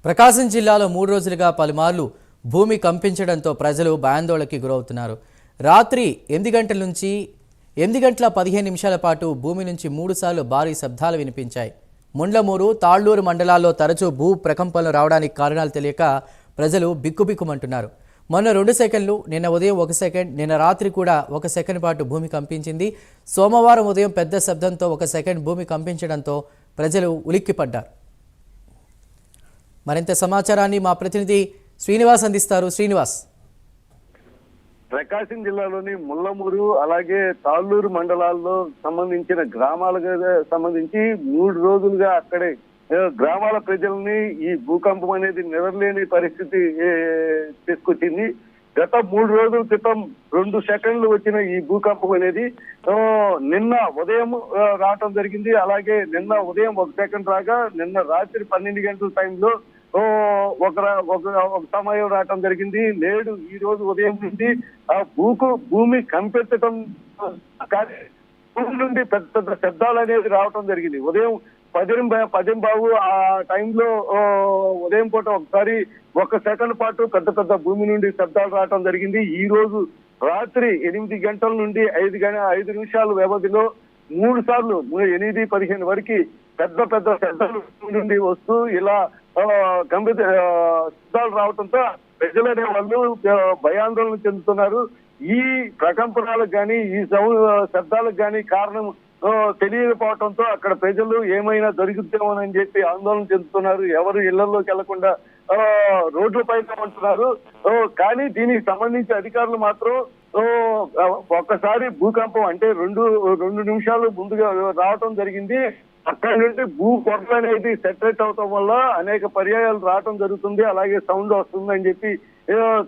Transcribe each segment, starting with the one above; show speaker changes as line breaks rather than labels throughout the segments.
ప్రకాశం జిల్లాలో 3 రోజులుగా పలుమార్లు భూమి కంపించడంతో ప్రజలు భయాందోళనకి గురవుతున్నారు. రాత్రి 8 గంటల నుంచి 8 గంటల 15 నిమిషాల పాటు భూమి నుంచి 3 సార్లు భారీ శబ్దాలు వినిపించాయి. ముండ్లమూరు, తాళ్లూరు మండలాల్లో తరచూ భూ ప్రకంపనలు రావడానికి కారణాలు తెలియక ప్రజలు బిక్కుబిక్కుమంటున్నారు. మొన్న 2 సెకండ్లు, నిన్న ఉదయం 1 సెకండ్, నిన్న రాత్రి కూడా 1 సెకండ్ పాటు భూమి కంపించింది. సోమవారం ఉదయం పెద్ద శబ్దంతో 1 సెకండ్ భూమి కంపించడంతో ప్రజలు ఉలిక్కిపడ్డారు. మరింత సమాచారాన్ని మా ప్రతినిధి శ్రీనివాస్ అందిస్తారు. శ్రీనివాస్,
ప్రకాశం జిల్లాలోని ముల్లమూరు అలాగే తాళ్ళూరు మండలాల్లో సంబంధించిన గ్రామాలకు సంబంధించి 3 రోజులుగా అక్కడే గ్రామాల ప్రజల్ని ఈ భూకంపం అనేది నిద్రలేని పరిస్థితి తీసుకొచ్చింది. గత 3 రోజుల క్రితం 2 సెకండ్లు వచ్చిన ఈ భూకంపం అనేది నిన్న ఉదయం రావటం జరిగింది. అలాగే నిన్న ఉదయం 1 సెకండ్ రాగా నిన్న రాత్రి 12 గంటల టైంలో ఒక సమయం రావటం జరిగింది. నేడు ఈ రోజు ఉదయం నుండి ఆ భూమి కంపెత్తడం భూమి నుండి పెద్ద పెద్ద శబ్దాలు అనేది రావటం జరిగింది. ఉదయం 10 ఆ టైంలో ఉదయం పూట ఒకసారి 1 సెకండ్ పాటు పెద్ద పెద్ద భూమి నుండి శబ్దాలు రావటం జరిగింది. ఈ రోజు రాత్రి 8 గంటల నుండి 5 నిమిషాల వ్యవధిలో 3 సార్లు 8:15 వరకు పెద్ద పెద్ద శబ్దాలు నుండి వస్తూ ఇలా శబ్దాలు రావడంతో ప్రజలనే వాళ్ళు భయాందోళన చెందుతున్నారు. ఈ ప్రకంపనలకు కానీ ఈ శబ్దాలకు కానీ కారణం తెలియకపోవడంతో అక్కడ ప్రజలు ఏమైనా దొరుకుతామోనని చెప్పి ఆందోళన చెందుతున్నారు. ఎవరు ఇళ్లలోకి వెళ్లకుండా రోడ్ల పైన ఉంటున్నారు. కానీ దీనికి సంబంధించి అధికారులు మాత్రం ఒక్కసారి భూకంపం అంటే 2 నిమిషాలు ముందుగా రావటం జరిగింది. అక్కడి నుండి కొరత అనేది సెటరేట్ అవటం వల్ల అనేక పర్యాయాలు రావటం జరుగుతుంది, అలాగే సౌండ్ వస్తుందని చెప్పి.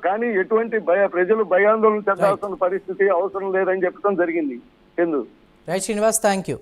కానీ ఎటువంటి ప్రజలు భయాందోళన చెందాల్సిన పరిస్థితి అవసరం లేదని చెప్పడం జరిగింది. Chandu.
Right Srinivas, thank you.